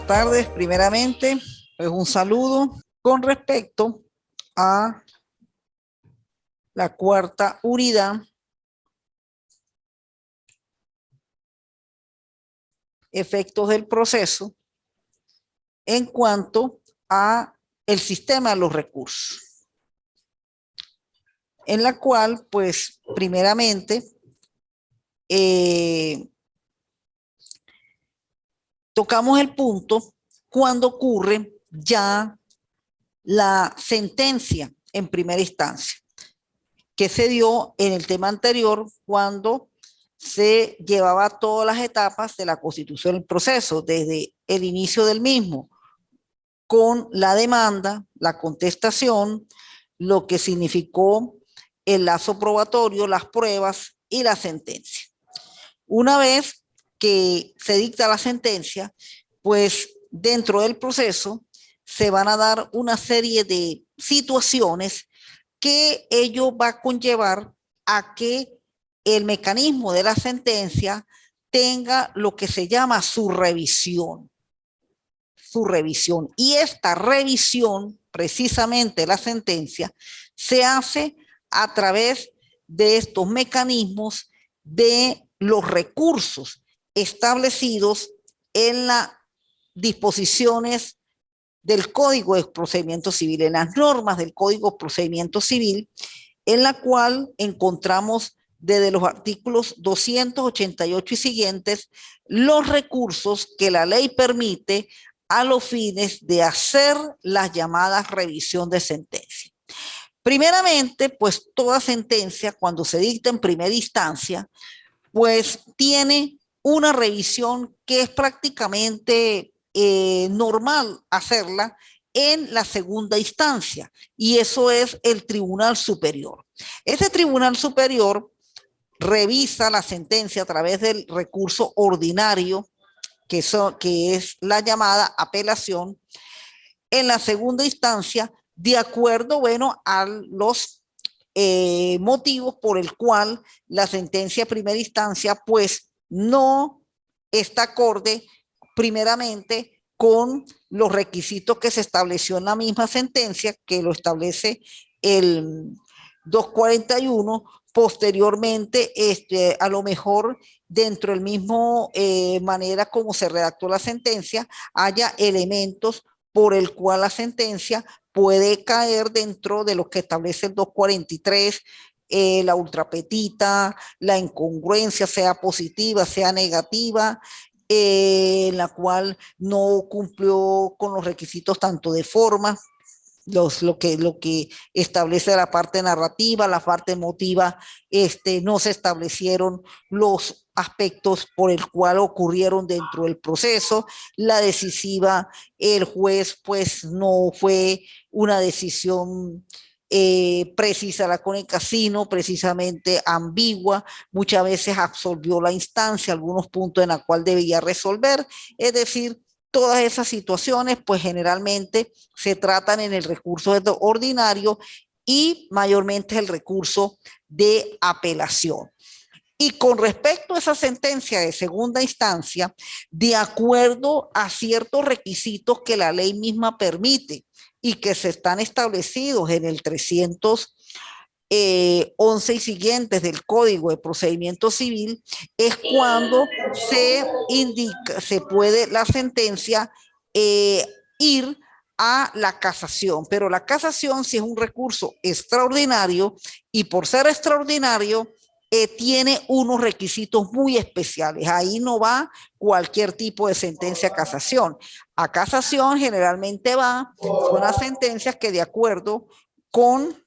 tardes. Primeramente, pues un saludo con respecto a la cuarta unidad, efectos del proceso, en cuanto a el sistema de los recursos, en la cual, pues, primeramente, tocamos el punto cuando ocurre ya la sentencia en primera instancia, que se dio en el tema anterior cuando se llevaba todas las etapas de la constitución del proceso, desde el inicio del mismo, con la demanda, la contestación, lo que significó el lazo probatorio, las pruebas y la sentencia. Una vez que se dicta la sentencia, pues dentro del proceso se van a dar una serie de situaciones que ello va a conllevar a que el mecanismo de la sentencia tenga lo que se llama su revisión. Y esta revisión, precisamente la sentencia, se hace a través de estos mecanismos de los recursos establecidos en las disposiciones del Código de Procedimiento Civil, en las normas del Código de Procedimiento Civil, en la cual encontramos desde los artículos 288 y siguientes los recursos que la ley permite a los fines de hacer las llamadas revisión de sentencia. Primeramente, pues toda sentencia, cuando se dicta en primera instancia, pues tiene una revisión que es prácticamente normal hacerla en la segunda instancia, y eso es el Tribunal Superior. Ese Tribunal Superior revisa la sentencia a través del recurso ordinario, que es la llamada apelación, en la segunda instancia, de acuerdo, bueno, a los motivos por el cual la sentencia de primera instancia, pues, no está acorde, primeramente, con los requisitos que se estableció en la misma sentencia, que lo establece el 241, posteriormente, a lo mejor dentro del mismo manera como se redactó la sentencia, haya elementos por el cual la sentencia puede caer dentro de lo que establece el 243, la ultrapetita, la incongruencia, sea positiva, sea negativa, en la cual no cumplió con los requisitos tanto de forma, lo que establece la parte narrativa, la parte emotiva, no se establecieron los aspectos por el cual ocurrieron dentro del proceso. La decisiva, el juez pues no fue una decisión precisa la cónica, sino precisamente ambigua, muchas veces absolvió la instancia, algunos puntos en la cual debía resolver, es decir, todas esas situaciones, pues generalmente se tratan en el recurso ordinario y mayormente el recurso de apelación. Y con respecto a esa sentencia de segunda instancia, de acuerdo a ciertos requisitos que la ley misma permite y que se están establecidos en el 311 y siguientes del Código de Procedimiento Civil, es cuando se indica, se puede la sentencia ir a la casación, pero la casación sí es un recurso extraordinario, y por ser extraordinario tiene unos requisitos muy especiales. Ahí no va cualquier tipo de sentencia a casación. A casación generalmente son las sentencias que, de acuerdo con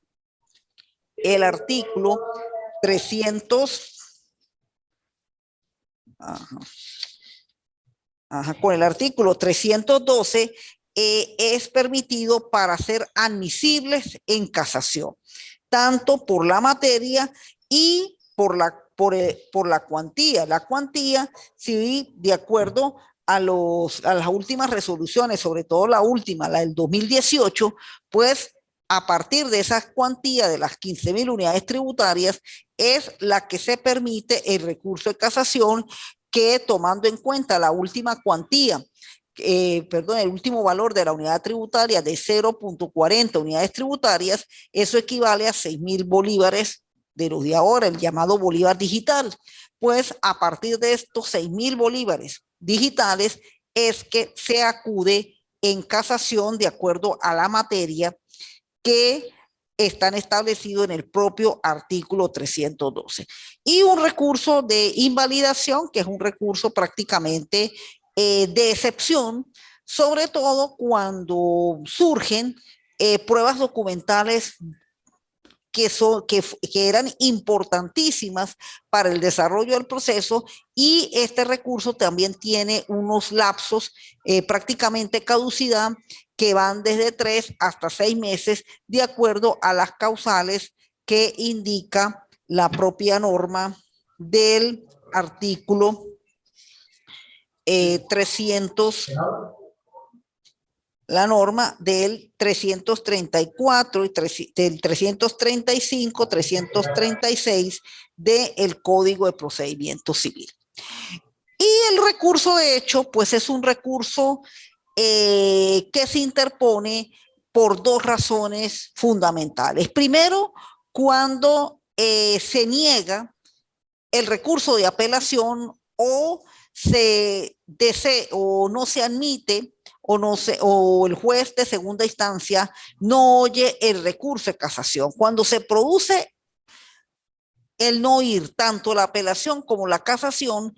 el artículo 300, con el artículo 312, es permitido para ser admisibles en casación, tanto por la materia y por la cuantía. La cuantía, sí, de acuerdo a las últimas resoluciones, sobre todo la última, la del 2018, pues a partir de esa cuantía de las 15.000 unidades tributarias es la que se permite el recurso de casación, que tomando en cuenta la última cuantía perdón, el último valor de la unidad tributaria de 0.40 unidades tributarias, eso equivale a 6.000 bolívares de los de ahora, el llamado bolívar digital. Pues a partir de estos 6.000 bolívares digitales es que se acude en casación de acuerdo a la materia que están establecidos en el propio artículo 312. Y un recurso de invalidación, que es un recurso prácticamente de excepción, sobre todo cuando surgen pruebas documentales que eran importantísimas para el desarrollo del proceso, y este recurso también tiene unos lapsos prácticamente caducidad que van desde 3 hasta 6 meses de acuerdo a las causales que indica la propia norma del artículo 300, la norma del 334 y del 335, 336 del Código de Procedimiento Civil. Y el recurso de hecho, pues es un recurso que se interpone por dos razones fundamentales. Primero, cuando se niega el recurso de apelación o no se admite o el juez de segunda instancia no oye el recurso de casación. Cuando se produce el no oír tanto la apelación como la casación,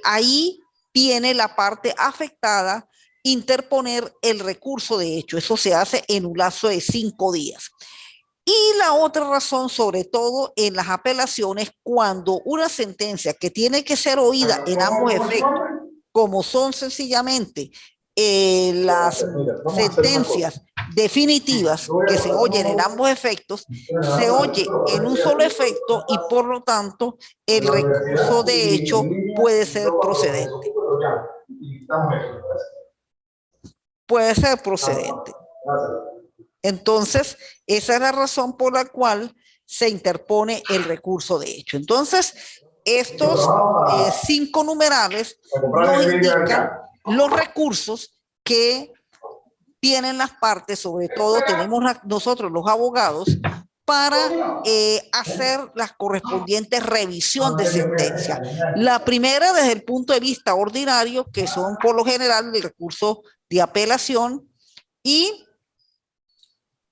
ahí tiene la parte afectada interponer el recurso de hecho. Eso se hace en un lapso de 5 días. Y la otra razón, sobre todo en las apelaciones, cuando una sentencia que tiene que ser oída en ambos efectos, como son sencillamente las sentencias definitivas que se oyen en ambos efectos, se oye en un solo efecto y por lo tanto el recurso de hecho puede ser procedente. Puede ser procedente. Entonces, esa es la razón por la cual se interpone el recurso de hecho. Entonces, estos 5 numerales nos indican los recursos que tienen las partes, sobre todo tenemos nosotros los abogados, para hacer la correspondiente revisión de sentencia. La primera desde el punto de vista ordinario, que son por lo general el recurso de apelación, y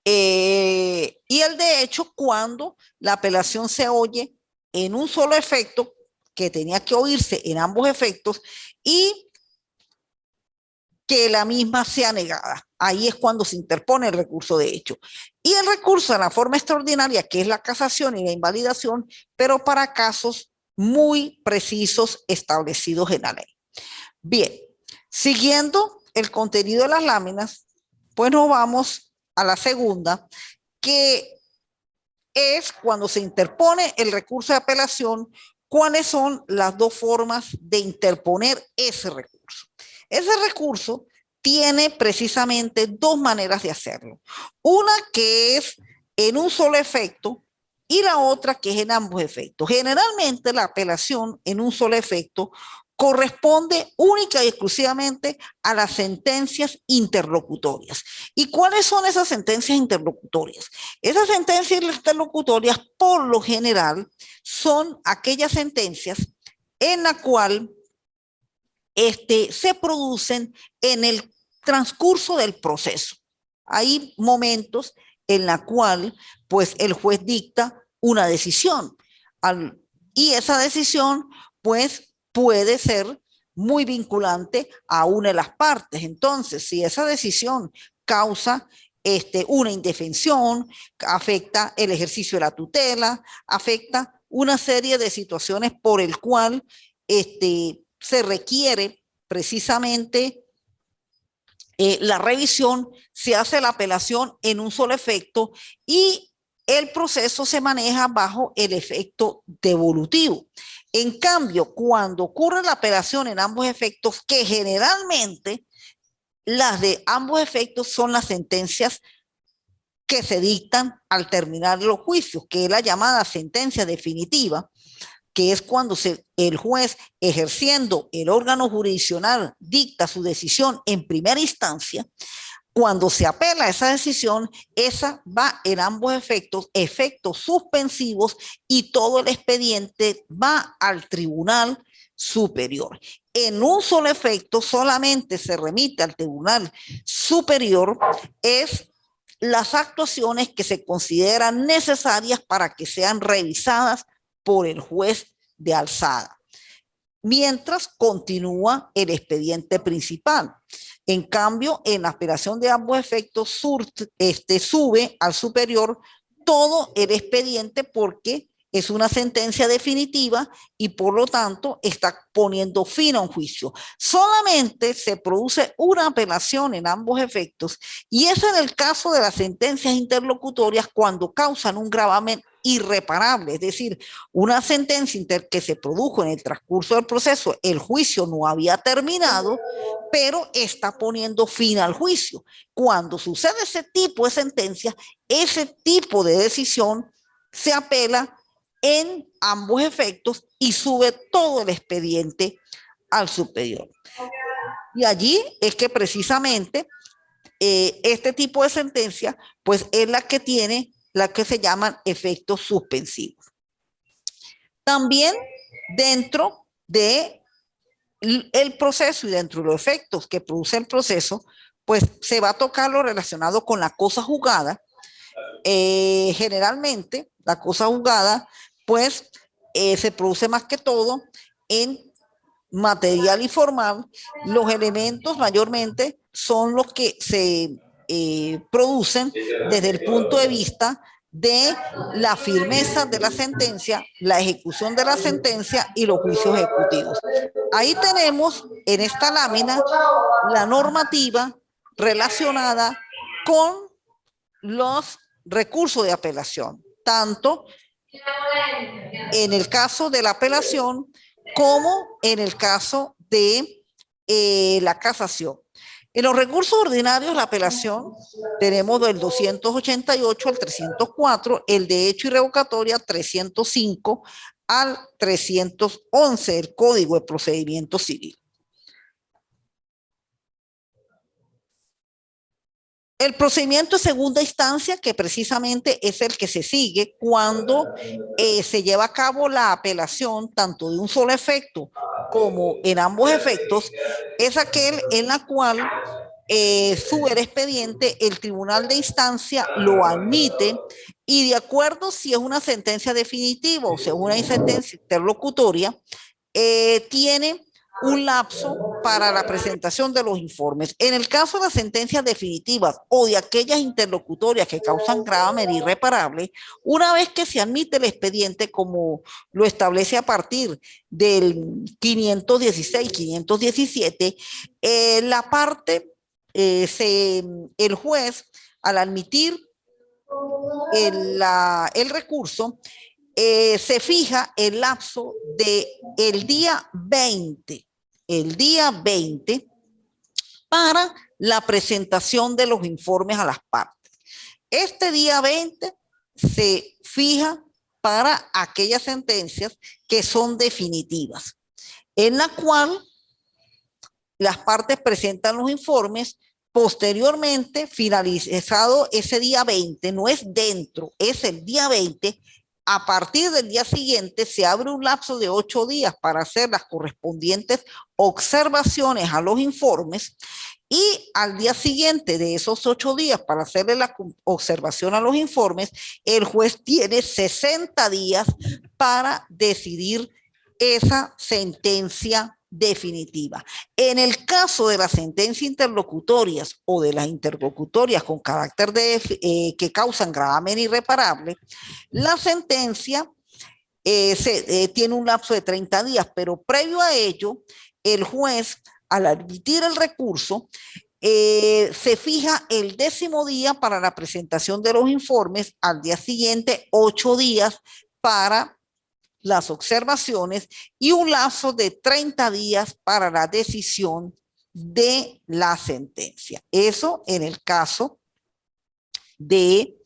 el de hecho cuando la apelación se oye en un solo efecto, que tenía que oírse en ambos efectos, y que la misma sea negada. Ahí es cuando se interpone el recurso de hecho. Y el recurso en la forma extraordinaria, que es la casación y la invalidación, pero para casos muy precisos establecidos en la ley. Bien, siguiendo el contenido de las láminas, pues nos vamos a la segunda, que es cuando se interpone el recurso de apelación, cuáles son las dos formas de interponer ese recurso. Ese recurso tiene precisamente dos maneras de hacerlo. Una que es en un solo efecto y la otra que es en ambos efectos. Generalmente la apelación en un solo efecto corresponde única y exclusivamente a las sentencias interlocutorias. ¿Y cuáles son esas sentencias interlocutorias? Esas sentencias interlocutorias, por lo general, son aquellas sentencias en la cual se producen en el transcurso del proceso. Hay momentos en la cual, pues, el juez dicta una decisión y esa decisión, pues, puede ser muy vinculante a una de las partes. Entonces, si esa decisión causa una indefensión, afecta el ejercicio de la tutela, afecta una serie de situaciones por el cual se requiere precisamente la revisión, se hace la apelación en un solo efecto y el proceso se maneja bajo el efecto devolutivo. En cambio, cuando ocurre la apelación en ambos efectos, que generalmente las de ambos efectos son las sentencias que se dictan al terminar los juicios, que es la llamada sentencia definitiva, que es cuando el juez, ejerciendo el órgano jurisdiccional, dicta su decisión en primera instancia. Cuando se apela a esa decisión, esa va en ambos efectos suspensivos, y todo el expediente va al tribunal superior. En un solo efecto solamente se remite al tribunal superior es las actuaciones que se consideran necesarias para que sean revisadas por el juez de alzada, mientras continúa el expediente principal. En cambio, en la apelación de ambos efectos sube al superior todo el expediente, porque es una sentencia definitiva y por lo tanto está poniendo fin a un juicio. Solamente se produce una apelación en ambos efectos, y es en el caso de las sentencias interlocutorias cuando causan un gravamen irreparable, es decir, una sentencia que se produjo en el transcurso del proceso, el juicio no había terminado, pero está poniendo fin al juicio. Cuando sucede ese tipo de sentencia, ese tipo de decisión se apela en ambos efectos y sube todo el expediente al superior. Y allí es que precisamente este tipo de sentencia, pues es la que tiene, la que se llaman efectos suspensivos. También dentro de el proceso y dentro de los efectos que produce el proceso, pues se va a tocar lo relacionado con la cosa juzgada. Generalmente la cosa juzgada pues se produce más que todo en material y formal. Los elementos mayormente son los que se producen desde el punto de vista de la firmeza de la sentencia, la ejecución de la sentencia y los juicios ejecutivos. Ahí tenemos en esta lámina la normativa relacionada con los recursos de apelación, tanto en el caso de la apelación como en el caso de la casación. En los recursos ordinarios, la apelación, tenemos del 288 al 304, el de hecho y revocatoria 305 al 311 del Código de Procedimiento Civil. El procedimiento de segunda instancia, que precisamente es el que se sigue cuando se lleva a cabo la apelación, tanto de un solo efecto como en ambos efectos, es aquel en la cual sube el expediente, el tribunal de instancia lo admite, y de acuerdo si es una sentencia definitiva o si es una sentencia interlocutoria, tiene un lapso para la presentación de los informes. En el caso de las sentencias definitivas o de aquellas interlocutorias que causan gravamen irreparable, una vez que se admite el expediente, como lo establece a partir del 516, 517, la parte, el juez, al admitir el recurso, se fija el lapso de el día 20 para la presentación de los informes a las partes. Este día 20 se fija para aquellas sentencias que son definitivas, en la cual las partes presentan los informes. Posteriormente, finalizado ese día 20, no es dentro, es el día 20, a partir del día siguiente se abre un lapso de 8 días para hacer las correspondientes observaciones a los informes, y al día siguiente de esos 8 días para hacerle la observación a los informes, el juez tiene 60 días para decidir esa sentencia definitiva. En el caso de las sentencias interlocutorias o de las interlocutorias con carácter que causan gravamen irreparable, la sentencia tiene un lapso de 30 días, pero previo a ello, el juez, al admitir el recurso, se fija el 10º día para la presentación de los informes, al día siguiente 8 días para las observaciones y un lapso de 30 días para la decisión de la sentencia. Eso en el caso de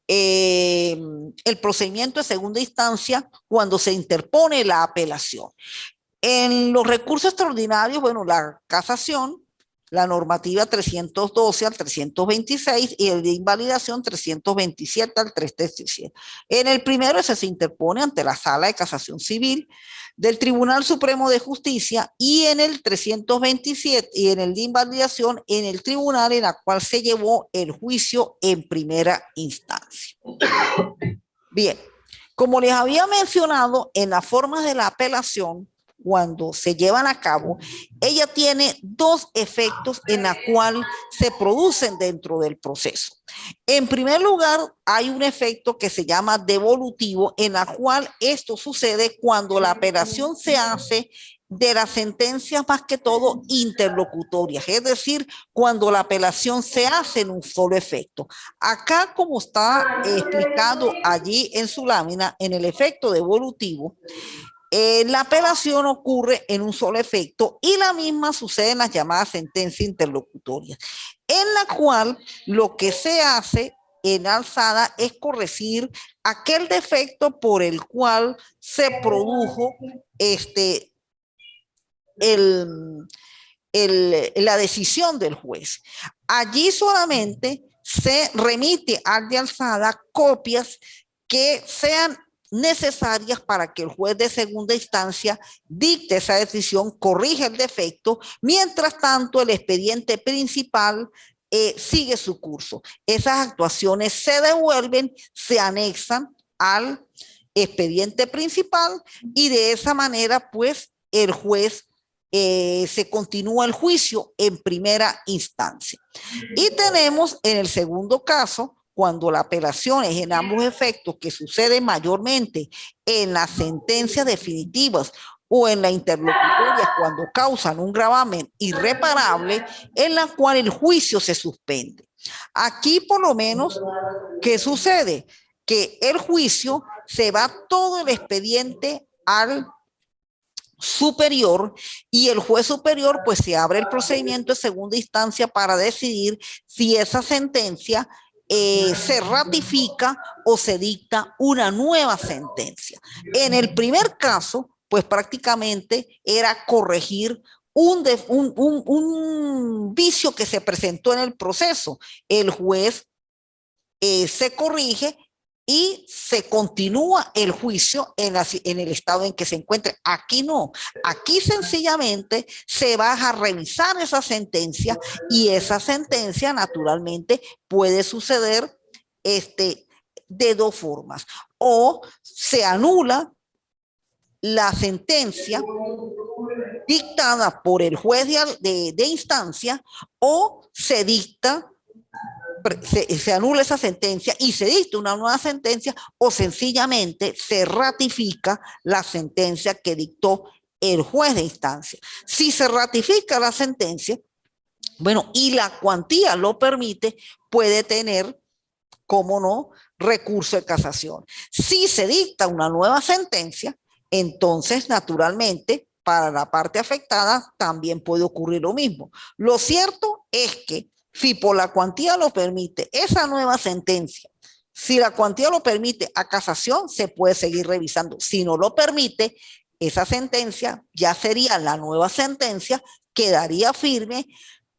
el procedimiento de segunda instancia cuando se interpone la apelación. En los recursos extraordinarios, bueno, la casación, la normativa 312 al 326 y el de invalidación 327 al 337. En el primero ese se interpone ante la Sala de Casación Civil del Tribunal Supremo de Justicia y en el 327 y en el de invalidación en el tribunal en la cual se llevó el juicio en primera instancia. Bien, como les había mencionado, en las formas de la apelación, cuando se llevan a cabo, ella tiene dos efectos en la cual se producen dentro del proceso. En primer lugar, hay un efecto que se llama devolutivo, en la cual esto sucede cuando la apelación se hace de las sentencias más que todo interlocutorias, es decir, cuando la apelación se hace en un solo efecto. Acá, como está explicado allí en su lámina, en el efecto devolutivo, la apelación ocurre en un solo efecto y la misma sucede en las llamadas sentencias interlocutorias, en la cual lo que se hace en alzada es corregir aquel defecto por el cual se produjo la decisión del juez. Allí solamente se remite al de alzada copias que sean necesarias para que el juez de segunda instancia dicte esa decisión, corrija el defecto, mientras tanto el expediente principal sigue su curso. Esas actuaciones se devuelven, se anexan al expediente principal y de esa manera pues el juez se continúa el juicio en primera instancia. Y tenemos en el segundo caso, cuando la apelación es en ambos efectos, que sucede mayormente en las sentencias definitivas o en la interlocutoria cuando causan un gravamen irreparable, en la cual el juicio se suspende. Aquí por lo menos, ¿qué sucede? Que el juicio se va todo el expediente al superior y el juez superior pues se abre el procedimiento de segunda instancia para decidir si esa sentencia se ratifica o se dicta una nueva sentencia. En el primer caso, pues prácticamente era corregir un vicio que se presentó en el proceso. El juez se corrige y se continúa el juicio en el estado en que se encuentre. Aquí no, aquí sencillamente se va a revisar esa sentencia y esa sentencia naturalmente puede suceder de dos formas. O se anula la sentencia dictada por el juez de instancia o se dicta se anula esa sentencia y se dicta una nueva sentencia o sencillamente se ratifica la sentencia que dictó el juez de instancia. Si se ratifica la sentencia, bueno, y la cuantía lo permite, puede tener, como no, recurso de casación. Si se dicta una nueva sentencia, entonces naturalmente para la parte afectada también puede ocurrir lo mismo. Lo cierto es que si por la cuantía lo permite esa nueva sentencia, si la cuantía lo permite a casación, se puede seguir revisando. Si no lo permite, esa sentencia ya sería la nueva sentencia, quedaría firme,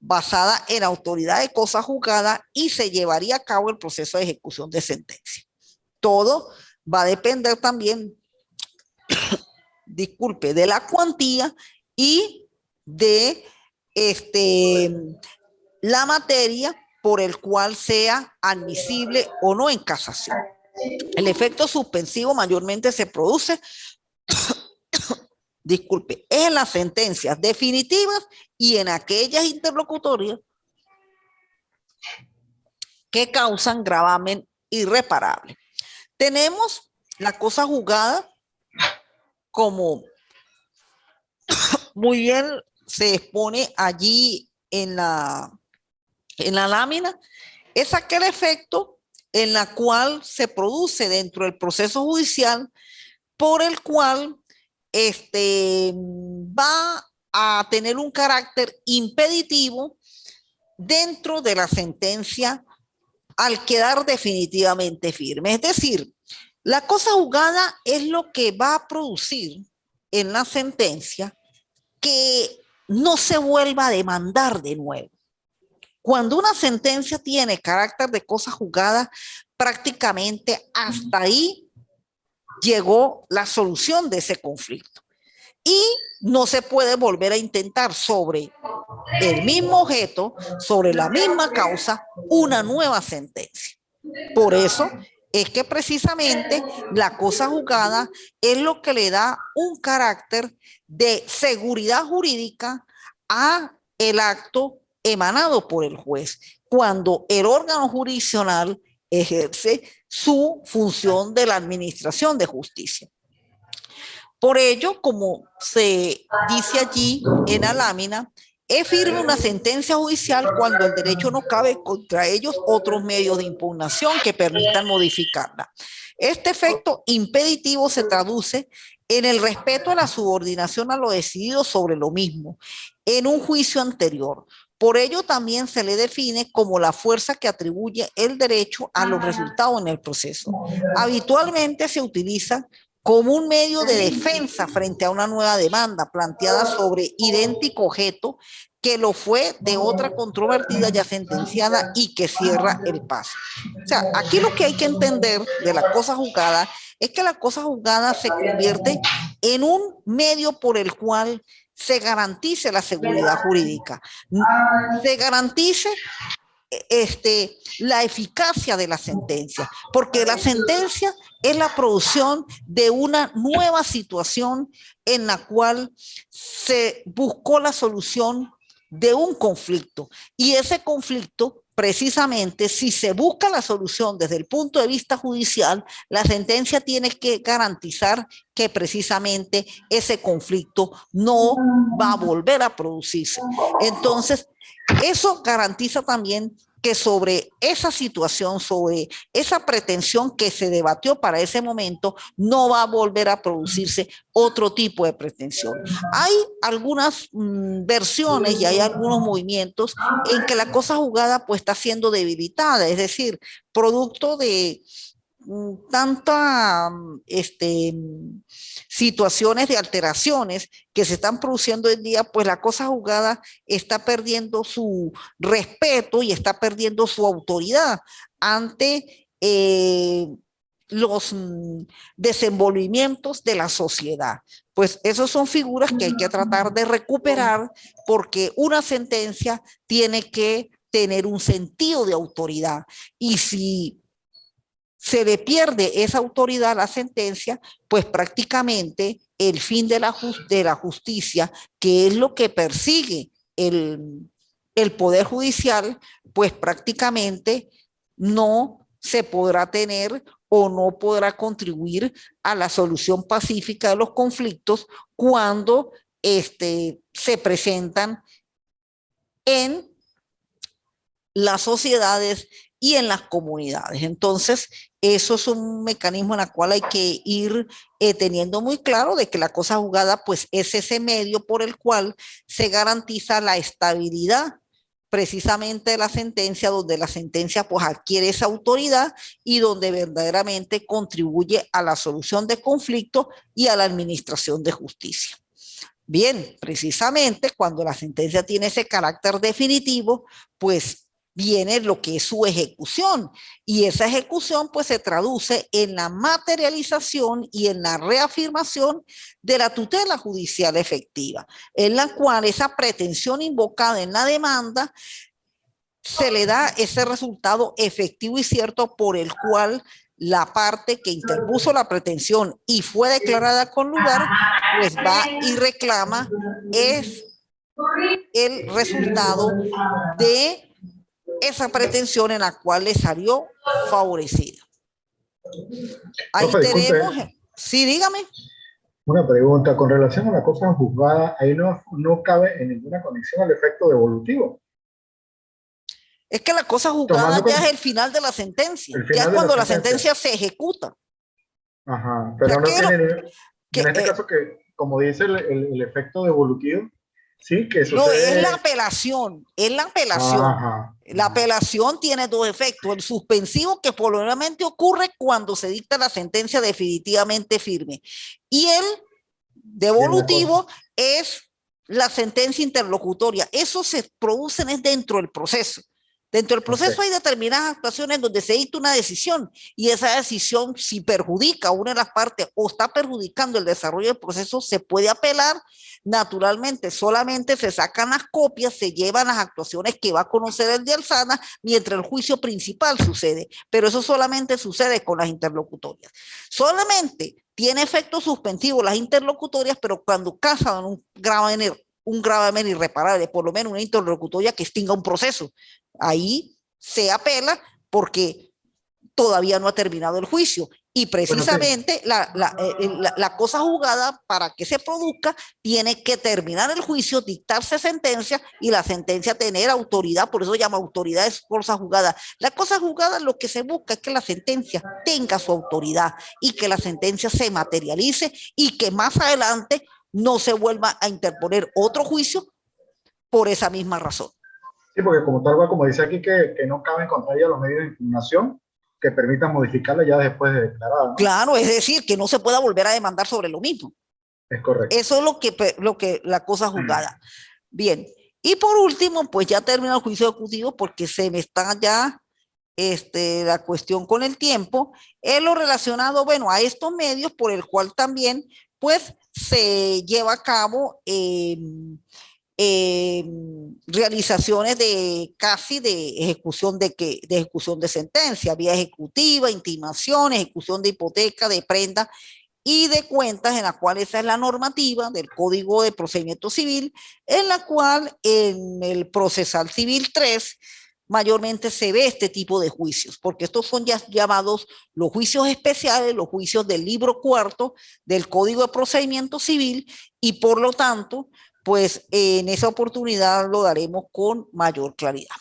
basada en autoridad de cosa juzgada y se llevaría a cabo el proceso de ejecución de sentencia. Todo va a depender también, disculpe, de la cuantía y de la materia por el cual sea admisible o no en casación. El efecto suspensivo mayormente se produce, disculpe, en las sentencias definitivas y en aquellas interlocutorias que causan gravamen irreparable. Tenemos la cosa juzgada, como muy bien se expone allí en la lámina, es aquel efecto en la cual se produce dentro del proceso judicial por el cual va a tener un carácter impeditivo dentro de la sentencia al quedar definitivamente firme. Es decir, la cosa juzgada es lo que va a producir en la sentencia que no se vuelva a demandar de nuevo. Cuando una sentencia tiene carácter de cosa juzgada, prácticamente hasta ahí llegó la solución de ese conflicto. Y no se puede volver a intentar sobre el mismo objeto, sobre la misma causa, una nueva sentencia. Por eso es que precisamente la cosa juzgada es lo que le da un carácter de seguridad jurídica a el acto emanado por el juez, cuando el órgano jurisdiccional ejerce su función de la administración de justicia. Por ello, como se dice allí en la lámina, es firme una sentencia judicial cuando el derecho no cabe contra ellos otros medios de impugnación que permitan modificarla. Este efecto impeditivo se traduce en el respeto a la subordinación a lo decidido sobre lo mismo en un juicio anterior. Por ello también se le define como la fuerza que atribuye el derecho a los resultados en el proceso. Habitualmente se utiliza como un medio de defensa frente a una nueva demanda planteada sobre idéntico objeto que lo fue de otra controvertida ya sentenciada y que cierra el paso. O sea, aquí lo que hay que entender de la cosa juzgada es que la cosa juzgada se convierte en un medio por el cual se garantice la seguridad jurídica, se garantice la eficacia de la sentencia, porque la sentencia es la producción de una nueva situación en la cual se buscó la solución de un conflicto, y ese conflicto, precisamente, si se busca la solución desde el punto de vista judicial, la sentencia tiene que garantizar que precisamente ese conflicto no va a volver a producirse. Entonces, eso garantiza también que sobre esa situación, sobre esa pretensión que se debatió para ese momento, no va a volver a producirse otro tipo de pretensión. Hay algunas versiones y hay algunos movimientos en que la cosa juzgada pues está siendo debilitada, es decir, producto de tantas situaciones de alteraciones que se están produciendo hoy en día, pues la cosa juzgada está perdiendo su respeto y está perdiendo su autoridad ante los desenvolvimientos de la sociedad. Pues esas son figuras que hay que tratar de recuperar, porque una sentencia tiene que tener un sentido de autoridad, y si se le pierde esa autoridad a la sentencia, pues prácticamente el fin de la justicia, que es lo que persigue el Poder Judicial, pues prácticamente no se podrá tener o no podrá contribuir a la solución pacífica de los conflictos cuando se presentan en las sociedades y en las comunidades. Entonces, eso es un mecanismo en el cual hay que ir teniendo muy claro de que la cosa juzgada pues es ese medio por el cual se garantiza la estabilidad precisamente de la sentencia, donde la sentencia pues adquiere esa autoridad y donde verdaderamente contribuye a la solución de conflictos y a la administración de justicia. Bien, precisamente cuando la sentencia tiene ese carácter definitivo, pues viene lo que es su ejecución, y esa ejecución pues se traduce en la materialización y en la reafirmación de la tutela judicial efectiva, en la cual esa pretensión invocada en la demanda se le da ese resultado efectivo y cierto por el cual la parte que interpuso la pretensión y fue declarada con lugar, pues va y reclama es el resultado de esa pretensión en la cual le salió favorecida. Ahí Profe, tenemos, disculpe, sí, dígame. una pregunta. Con relación a la cosa juzgada, ahí no cabe en ninguna conexión al efecto devolutivo. Es que la cosa juzgada Tomando ya es como el final de la sentencia, el ya es final de la cuando la sentencia. sentencia se ejecuta. O Ajá, sea, pero no que, tiene, que en este caso que, como dice el efecto devolutivo, Sí, que No, es la sucede. apelación, es la apelación. Ajá. La apelación tiene dos efectos. El suspensivo, que probablemente ocurre cuando se dicta la sentencia definitivamente firme. Y el Y en la cosa. devolutivo es la sentencia interlocutoria. Eso se produce dentro del proceso. Dentro del Ok. proceso hay determinadas actuaciones donde se dicta una decisión y esa decisión, si perjudica a una de las partes o está perjudicando el desarrollo del proceso, se puede apelar. Naturalmente, solamente se sacan las copias, se llevan las actuaciones que va a conocer el de Alzana mientras el juicio principal sucede, pero eso solamente sucede con las interlocutorias. Solamente tiene efecto suspensivo las interlocutorias, pero cuando causan un gravamen irreparable, por lo menos una interlocutoria que extinga un proceso, ahí se apela porque todavía no ha terminado el juicio. Y Bueno, sí. precisamente la cosa juzgada, para que se produzca, tiene que terminar el juicio, dictarse sentencia y la sentencia tener autoridad, por eso se llama autoridad de cosa juzgada. La cosa juzgada, lo que se busca es que la sentencia tenga su autoridad y que la sentencia se materialice y que más adelante no se vuelva a interponer otro juicio por esa misma razón. Sí, porque como tal, como dice aquí, que no caben contra ella los medios de impugnación que permitan modificarla ya después de declarada, ¿no? Claro, es decir, que no se pueda volver a demandar sobre lo mismo. Es correcto. Eso es lo que la cosa juzgada. Bien. Y por último, pues ya termina el juicio ejecutivo porque se me está ya la cuestión con el tiempo. Es lo relacionado, bueno, a estos medios por el cual también, pues, se lleva a cabo realizaciones de casi de ejecución de ejecución de sentencia, vía ejecutiva, intimación, ejecución de hipoteca, de prenda y de cuentas, en la cual esa es la normativa del Código de Procedimiento Civil, en la cual en el Procesal Civil 3 mayormente se ve este tipo de juicios, porque estos son ya llamados los juicios especiales, los juicios del libro cuarto del Código de Procedimiento Civil, y por lo tanto, pues en esa oportunidad lo daremos con mayor claridad.